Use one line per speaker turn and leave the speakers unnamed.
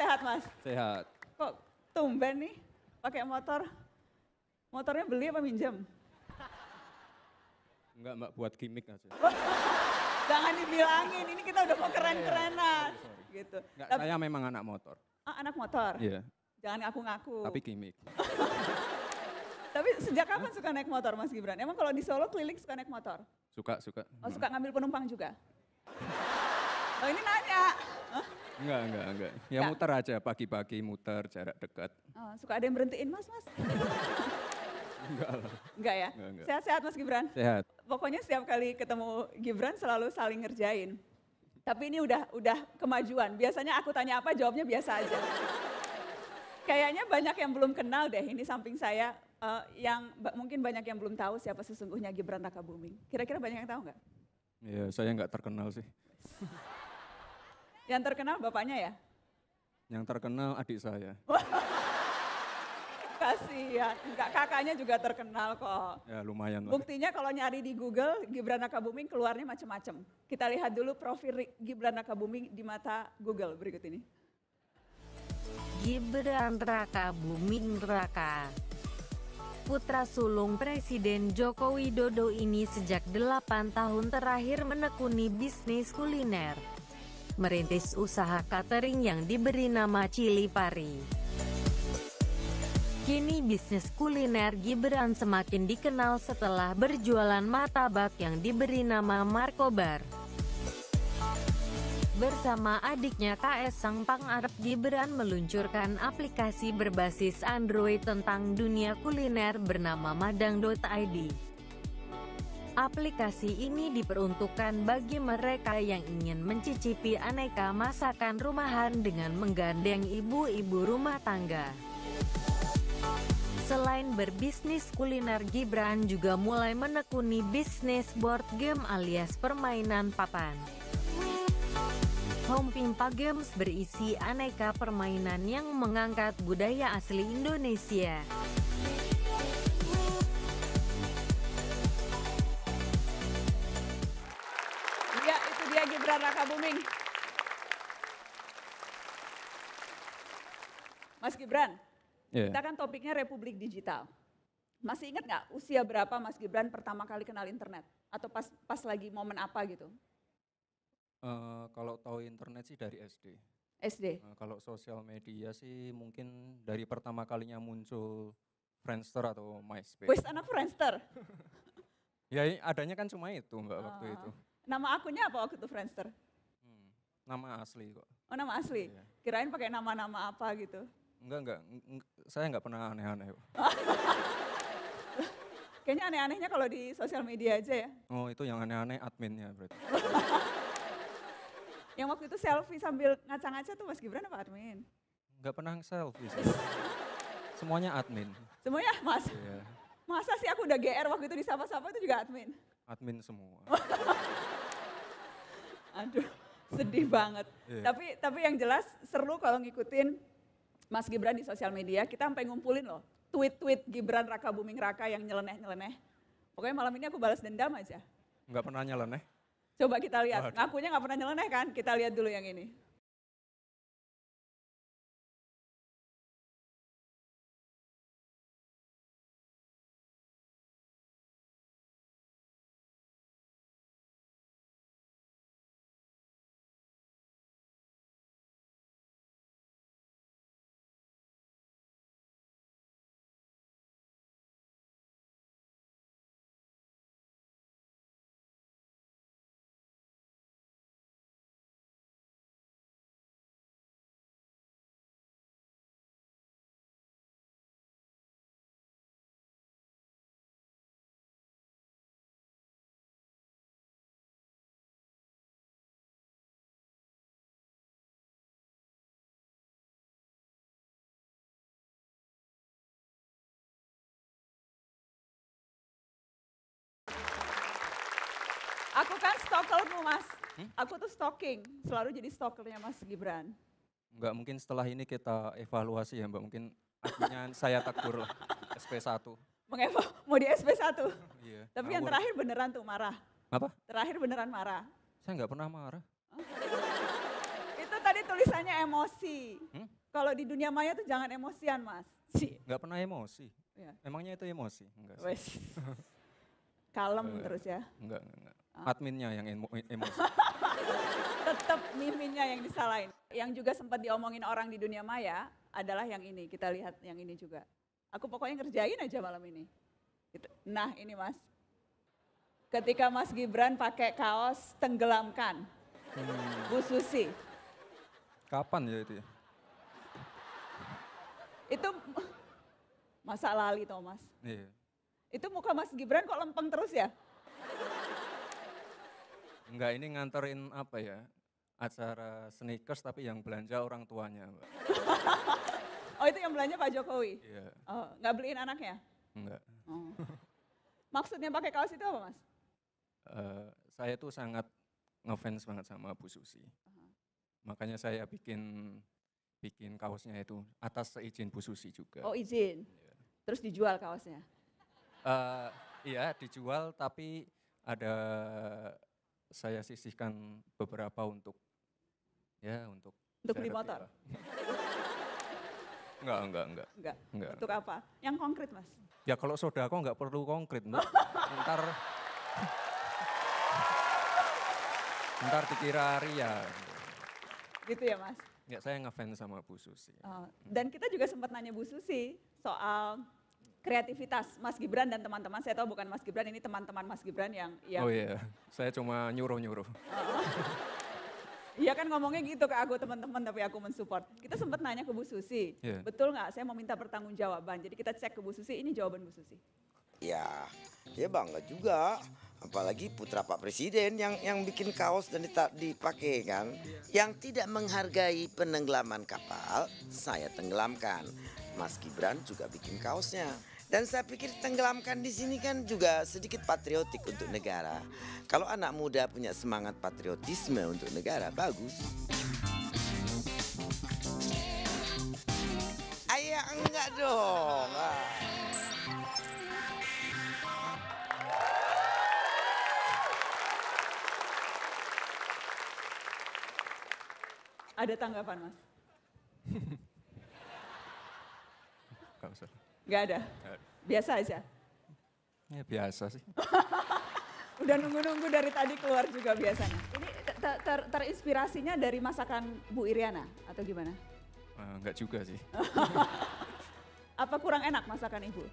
sehat Mas?
Sehat.
Kok tumben nih pakai motor? Motornya beli apa minjem?
Enggak Mbak, buat gimmick aja.
Jangan dibilangin, ini kita udah mau keren-kerenan. Gitu.
Enggak, saya memang anak motor.
Ah, anak motor?
Iya.
Jangan ngaku-ngaku.
Tapi gimmick.
Tapi sejak kapan suka naik motor Mas Gibran? Emang kalau di Solo keliling suka naik motor?
Suka.
Oh suka ngambil penumpang juga? Oh ini nanya. Hah?
Enggak. Ya muter aja, pagi-pagi muter jarak dekat.
Oh, suka ada yang berhentiin mas?
Enggak lah.
Enggak ya?
Enggak.
Sehat-sehat Mas Gibran?
Sehat.
Pokoknya setiap kali ketemu Gibran selalu saling ngerjain. Tapi ini udah kemajuan. Biasanya aku tanya apa jawabnya biasa aja. Kayaknya banyak yang belum kenal deh, ini samping saya, yang mungkin banyak yang belum tahu siapa sesungguhnya Gibran Rakabuming. Kira-kira banyak yang tahu nggak?
Ya saya nggak terkenal sih.
Yang terkenal bapaknya ya?
Yang terkenal adik saya.
Kasihan, enggak, kakaknya juga terkenal kok.
Ya lumayan lah.
Buktinya kalau nyari di Google Gibran Rakabuming keluarnya macam-macam. Kita lihat dulu profil Gibran Rakabuming di mata Google berikut ini.
Gibran Rakabuming Raka. Putra sulung Presiden Joko Widodo ini sejak 8 tahun terakhir menekuni bisnis kuliner. Merintis usaha catering yang diberi nama Cili Pari. Kini bisnis kuliner Gibran semakin dikenal setelah berjualan martabak yang diberi nama Markobar. Bersama adiknya Kaesang Pangarep, Gibran meluncurkan aplikasi berbasis Android tentang dunia kuliner bernama Madang.id. Aplikasi ini diperuntukkan bagi mereka yang ingin mencicipi aneka masakan rumahan dengan menggandeng ibu-ibu rumah tangga. Selain berbisnis kuliner, Gibran juga mulai menekuni bisnis board game alias permainan papan. Home Pimpa Games berisi aneka permainan yang mengangkat budaya asli Indonesia.
Ya, itu dia Gibran Rakabuming. Mas Gibran, kita kan topiknya Republik Digital. Masih ingat nggak usia berapa Mas Gibran pertama kali kenal internet? Atau pas lagi momen apa gitu?
Kalau tahu internet sih dari SD.
SD?
Kalau sosial media sih mungkin dari pertama kalinya muncul Friendster atau MySpace.
Wis anak Friendster?
Ya adanya kan cuma itu Mbak waktu itu.
Nama akunnya apa waktu itu Friendster?
Nama asli kok.
Oh nama asli?
Iya.
Kirain pakai nama-nama apa gitu?
Enggak, saya enggak pernah aneh-aneh.
Kayaknya aneh-anehnya kalau di sosial media aja ya?
Oh itu yang aneh-aneh adminnya berarti.
Yang waktu itu selfie sambil ngaca-ngaca tuh Mas Gibran apa admin?
Enggak pernah selfie sih. Semuanya admin.
Semuanya Mas?
Iya.
Masa sih aku udah GR waktu itu di Sapa-Sapa itu juga admin?
Admin semua.
Aduh sedih banget.
Yeah.
Tapi yang jelas seru kalau ngikutin Mas Gibran di sosial media. Kita sampai ngumpulin loh tweet-tweet Gibran Rakabuming Raka yang nyeleneh-nyeleneh. Pokoknya malam ini aku balas dendam aja.
Enggak pernah nyeleneh.
Coba kita lihat,
Waduh.
ngakunya nggak pernah nyeleneh kan? Kita lihat dulu yang ini. Aku kan stalkermu Mas, aku tuh stalking, selalu jadi stalkernya Mas Gibran.
Enggak, mungkin setelah ini kita evaluasi ya Mbak, mungkin akhirnya saya tegur lah, SP1.
Mau di SP1?
Iya.
Tapi yang terakhir beneran tuh marah.
Apa?
Terakhir beneran marah.
Saya nggak pernah marah.
Itu tadi tulisannya emosi. Kalau di dunia maya tuh jangan emosian, Mas.
Nggak pernah emosi.
Ya.
Emangnya itu emosi? Enggak sih.
Wes. Kalem
Enggak.
terus ya.
Enggak. Adminnya yang emosi.
Tetap miminnya yang disalahin. Yang juga sempat diomongin orang di dunia maya adalah yang ini. Kita lihat yang ini juga. Aku pokoknya ngerjain aja malam ini. Gitu. Nah ini Mas. Ketika Mas Gibran pakai kaos tenggelamkan. Bu Susi.
Kapan ya itu ya?
Itu masa lali Thomas.
Iya.
Itu muka Mas Gibran kok lempeng terus ya?
Enggak, ini nganterin apa ya? Acara sneakers tapi yang belanja orang tuanya, Mbak.
Oh itu yang belanja Pak Jokowi?
Iya.
Oh, nggak beliin anaknya?
Enggak.
Oh. Maksudnya pakai kaos itu apa Mas?
Saya tuh sangat ngefans banget sama Bu Susi. Makanya saya bikin kaosnya itu atas seizin Bu Susi juga.
Oh izin.
Iya.
Terus dijual kaosnya?
Iya dijual tapi ada saya sisihkan beberapa untuk
Untuk beli
seret
motor?
ya. Enggak.
Enggak. Untuk apa? Yang konkret Mas?
Ya kalau sodako enggak perlu konkret, Mbak. Ntar dikira ria.
Gitu ya Mas?
Ya saya ngefans sama Bu Susi.
Dan kita juga sempat nanya Bu Susi soal kreativitas Mas Gibran dan teman-teman. Saya tahu bukan Mas Gibran, ini teman-teman Mas Gibran yang
Oh iya, saya cuma nyuruh-nyuruh.
Iya kan ngomongnya gitu ke aku teman-teman tapi aku mensupport. Kita sempat nanya ke Bu Susi, betul nggak saya mau minta pertanggungjawaban. Jadi kita cek ke Bu Susi, ini jawaban Bu Susi.
Ya bangga juga. Apalagi putra Pak Presiden yang bikin kaos dan dipakai kan. Yang tidak menghargai penenggelaman kapal, saya tenggelamkan. Mas Gibran juga bikin kaosnya. Dan saya pikir tenggelamkan di sini kan juga sedikit patriotik untuk negara. Kalau anak muda punya semangat patriotisme untuk negara, bagus. Ayah enggak dong.
Ada tanggapan Mas?
Gak usah.
Nggak ada? Biasa aja?
Ya biasa sih.
Udah nunggu-nunggu dari tadi keluar juga biasanya. Ini terinspirasinya dari masakan Bu Iriana atau gimana?
Enggak juga sih.
Apa kurang enak masakan Ibu?